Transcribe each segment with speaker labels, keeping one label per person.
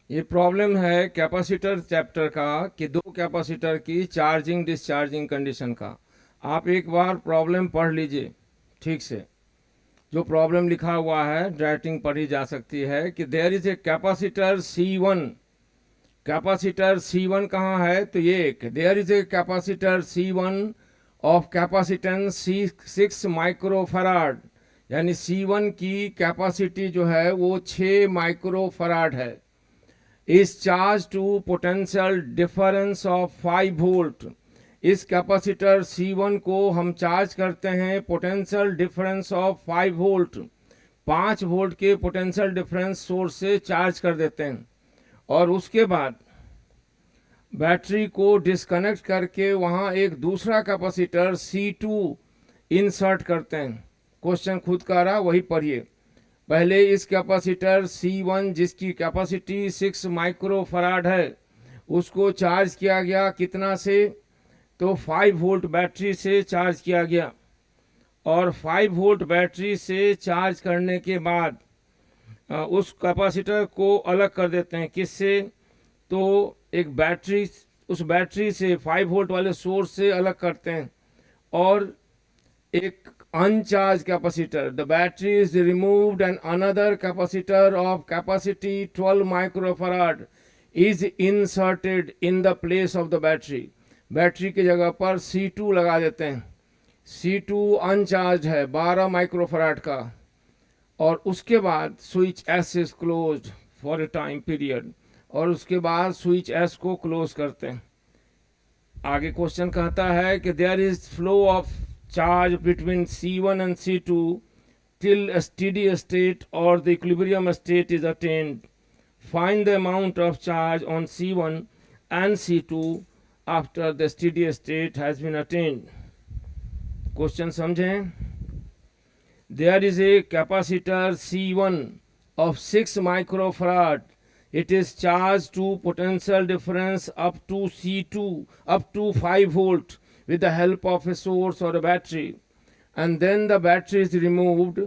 Speaker 1: ये प्रॉब्लम है capacitor chapter का कि दो कैपेसिटर की चार्जिंग डिस्चार्जिंग कंडीशन का। आप एक बार प्रॉब्लम पढ़ लीजिए ठीक से। जो प्रॉब्लम लिखा हुआ है राइटिंग पढ़ी जा सकती है कि there is a capacitor C1। Capacitor C1 कहाँ है? तो ये there is a capacitor C1 of capacitance 6 microfarad, यानी C1 की कैपेसिटी जो है वो 6 माइक्रोफराड है। इस charge to potential difference of 5 volt. इस कैपेसिटर C1 को हम चार्ज करते हैं potential difference of 5 volt, 5 volt के पोटेंशियल डिफरेंस सोर्स से चार्ज कर देते हैं। और उसके बाद बैटरी को डिस्कनेक्ट करके वहाँ एक दूसरा कैपेसिटर C2 इंसर्ट करते हैं। क्वेश्चन खुद का रहा, वही पढ़िए। पहले इस कैपेसिटर C1 जिसकी कैपेसिटी 6 माइक्रोफराड है उसको चार्ज किया गया कितना से? तो 5 वोल्ट बैटरी से चार्ज किया गया। और 5 वोल्ट बैटरी से चार्ज करने के बाद उस कैपेसिटर को अलग कर देते हैं। किससे? तो एक बैटरी, उस बैटरी से 5 वोल्ट वाले सोर्स से अलग करते हैं। और एक अनचार्ज capacitor, the battery is removed and another capacitor of capacity 12 microfarad is inserted in the place of the battery. Battery की जगह पर C2 लगा देते हैं। C2 अनचार्ज है 12 माइक्रोफराड का। और उसके बाद switch S is closed for a time period, और उसके बाद स्विच S को क्लोज करते हैं। आगे क्वेश्चन कहता है कि there is flow of charge between C1 and C2 till a steady state or the equilibrium state is attained. Find the amount of charge on C1 and C2 after the steady state has been attained. Question समझें। There is a capacitor C1 of 6 microfarad. It is charged to potential difference up to C2 up to 5 volt with the help of a source or a battery, and then the battery is removed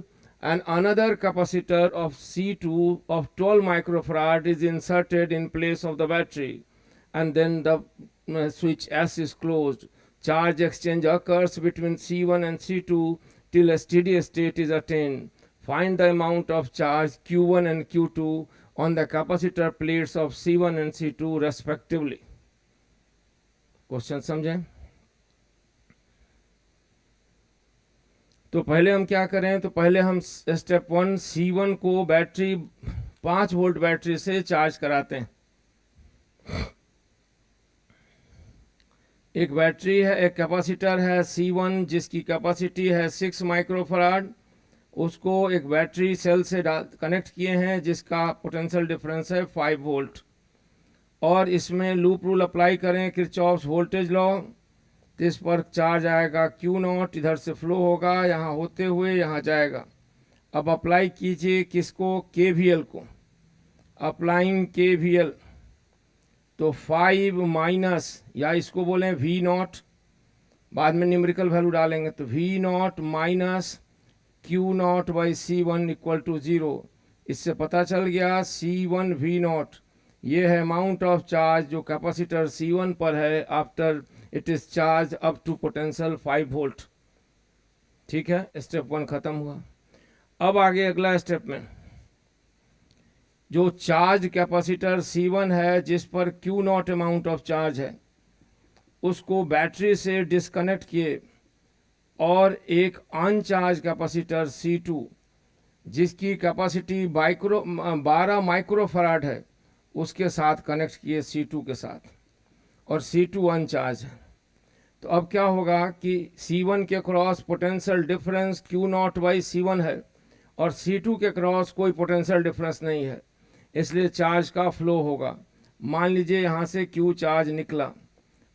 Speaker 1: and another capacitor of C2 of 12 microfarad is inserted in place of the battery, and then the switch S is closed. Charge exchange occurs between C1 and C2 till a steady state is attained. Find the amount of charge Q1 and Q2 on the capacitor plates of C1 and C2 respectively. Question समझें। तो पहले हम क्या करें? तो पहले हम step 1 C1 को बैटरी 5 वोल्ट बैटरी से चार्ज कराते हैं। एक बैटरी है, एक कैपेसिटर है C1 जिसकी कैपेसिटी है 6 माइक्रोफराड। उसको एक बैटरी सेल से कनेक्ट किए हैं जिसका पोटेंशियल डिफरेंस है 5 वोल्ट। और इसमें लूप रूल अप्लाई करें, किरचॉफ्स वोल्टेज लॉ। तो इस पर चार्ज आएगा Q0, इधर से फ्लो होगा, यहाँ होते हुए यहाँ जाएगा। अब अप्लाई कीजिए किसको? KVL को। अप्लाइंग KVL, तो 5 माइनस, या इसको बोलें V0, बाद में न्यूमेरिकल वैल्यू डालेंगे, तो V0 minus Q0 by C1 equal to 0। इससे पता चल गया C1 V0 ये है अमाउंट ऑफ चार्ज जो कैपेसिटर C1 पर है after it is charge up to potential 5 volt. ठीक है, स्टेप 1 खत्म हुआ। अब आगे अगला स्टेप में जो चार्ज कैपेसिटर C1 है जिस पर Q0 अमाउंट ऑफ चार्ज है उसको बैटरी से डिस्कनेक्ट किए और एक अनचार्ज कैपेसिटर C2 जिसकी कैपेसिटी 12 माइक्रोफराड है उसके साथ कनेक्ट किए C2 के साथ, और C2 अनचार्ज है। तो अब क्या होगा कि C1 के cross potential difference Q0 by C1 है और C2 के क्रॉस कोई पोटेंशियल डिफरेंस नहीं है, इसलिए चार्ज का फ्लो होगा। मान लीजिए यहाँ से Q चार्ज निकला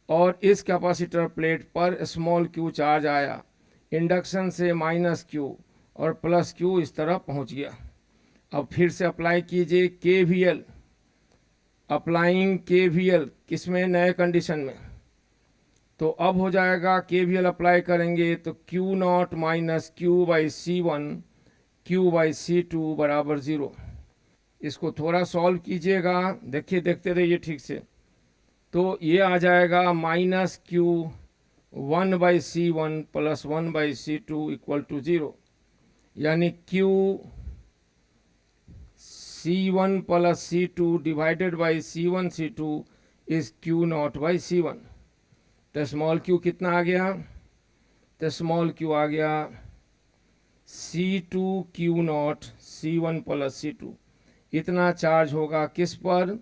Speaker 1: और इस कैपेसिटर प्लेट पर स्मॉल q चार्ज आया, इंडक्शन से माइनस q और प्लस q इस तरह पहुँच गया। अब फिर से अप्लाई कीजिए KVL। अप्लाइंग KVL किसमें? नए कंडीशन में। तो अब हो जाएगा KVL अप्लाई करेंगे तो Q0 minus Q by C1 Q by C2 बराबर 0। इसको थोड़ा सॉल्व कीजिएगा, देखिए देखते रहिए ठीक से। तो ये आ जाएगा minus Q 1/C1 plus 1/C2 equal to 0, यानी Q C1 plus C2 divided by C1 C2 is Q0/C1। तो स्मॉल क्यू कितना आ गया? तो स्मॉल क्यू आ गया C2 Q0 C1 plus C2। इतना चार्ज होगा किस पर?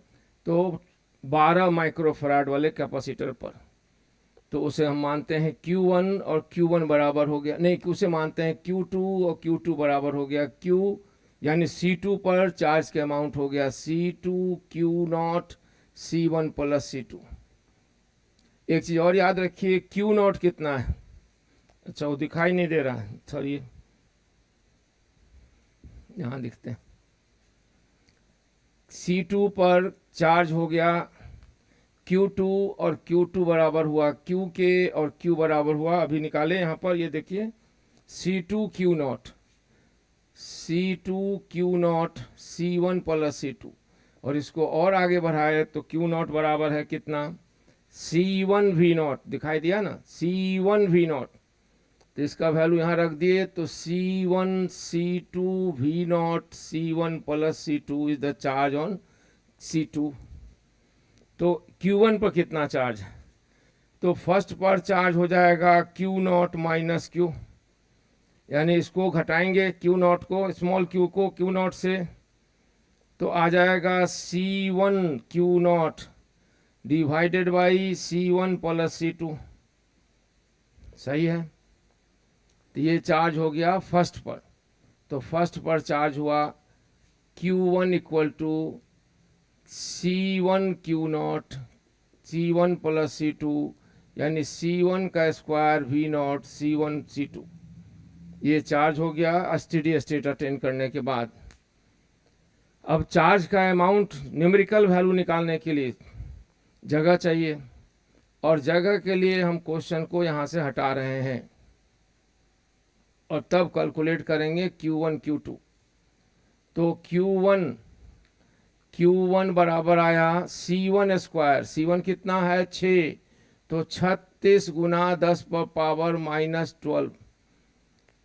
Speaker 1: तो 12 माइक्रोफराड वाले कैपेसिटर पर। तो उसे हम मानते हैं Q1 और Q1 बराबर हो गया, नहीं उसे मानते हैं Q2 और Q2 बराबर हो गया Q, यानी C2 पर चार्ज के अमाउंट हो गया C2 Q0 C1 plus C2। एक चीज और याद रखिए, Q0 कितना है? अच्छा वो दिखाई नहीं दे रहा है, सॉरी यहां दिखते हैं। C2 पर चार्ज हो गया Q2 और Q2 बराबर हुआ Q के, और Q बराबर हुआ, अभी निकाले यहाँ पर, ये देखिए C2 Q0 C1 plus C2, और इसको और आगे बढ़ाए तो Q0 बराबर है कितना? C1 V0, दिखाई दिया ना, C1 V0। तो इसका वैल्यू यहाँ रख दिए, तो C1 C2 V0 C1 plus C2 is the charge on C2। तो Q1 पर कितना चार्ज है? तो फर्स्ट पर चार्ज हो जाएगा Q0 माइनस Q, यानी इसको घटाएंगे Q0 को, स्मॉल q को Q0 से, तो आ जाएगा C1 Q0 divided by C1 plus C2। सही है। तो ये चार्ज हो गया फर्स्ट पर, तो फर्स्ट पर चार्ज हुआ Q1 equal to C1 Q0 C1 plus C2, यानी C1 का स्क्वायर V0 C1 C2। ये चार्ज हो गया स्टेडी स्टेट अटेन करने के बाद। अब चार्ज का अमाउंट न्यूमेरिकल वैल्यू निकालने के लिए जगह चाहिए, और जगह के लिए हम क्वेश्चन को यहाँ से हटा रहे हैं और तब कैलकुलेट करेंगे Q1 Q2। तो Q1 बराबर आया C1 स्क्वायर, C1 कितना है 6, तो 36 गुना 10 पर पावर माइनस 12,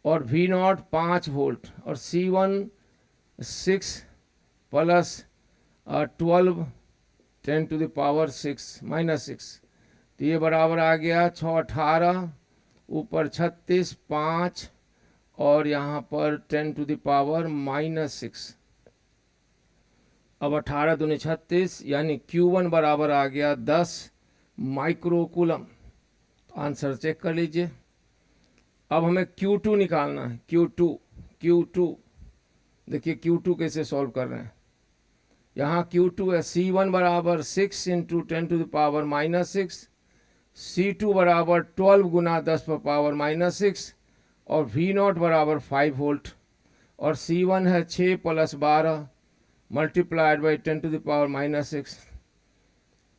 Speaker 1: और V0 5 वोल्ट, और C1 6 plus 12 10 to the power 6 minus 6। तो ये बराबर आ गया 6 18, ऊपर 36 5, और यहाँ पर 10 टू द पावर माइनस 6। अब 18 दूनी 36, यानी Q1 बराबर आ गया 10 माइक्रोकूलम। आंसर चेक कर लीजिए। अब हमें Q2 निकालना है। Q2 देखिए Q2 कैसे सॉल्व कर रहे हैं। यहाँ Q2 है C1 बराबर 6 into 10 to the power minus 6, C2 बराबर 12 गुना 10 पर पावर माइनस 6, और V0 बराबर 5 वोल्ट, और C1 है 6 plus 12 multiplied by 10 to the power minus 6।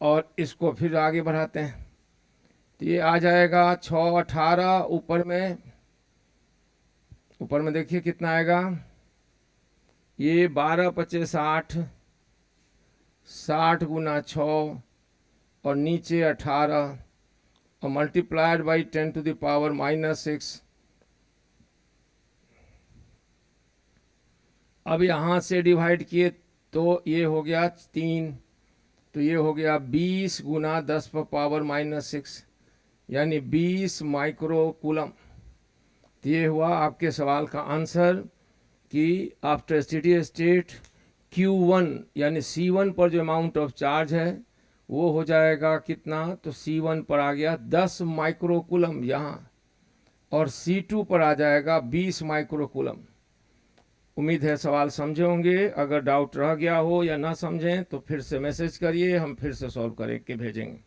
Speaker 1: और इसको फिर आगे बढ़ाते हैं, तो ये आ जाएगा 6 18, ऊपर में देखिए कितना आएगा, ये 12 25 60, 60 गुना 6, और नीचे 18, और multiplied by 10 to the power minus 6। अब यहाँ से डिवाइड किए तो ये हो गया 3, तो ये हो गया 20 गुना 10 पर पावर माइनस 6, यानी 20 माइक्रोकूलम। तो ये हुआ आपके सवाल का आंसर कि आफ्टर स्टेडी स्टेट Q1 यानी C1 पर जो अमाउंट ऑफ चार्ज है वो हो जाएगा कितना, तो C1 पर आ गया 10 माइक्रोकूलम यहाँ, और C2 पर आ जाएगा 20 माइक्रोकूलम। उम्मीद है सवाल समझे होंगे। अगर डाउट रह गया हो या ना समझें तो फिर से मैसेज करिए, हम फिर से सॉल्व करके भेजेंगे।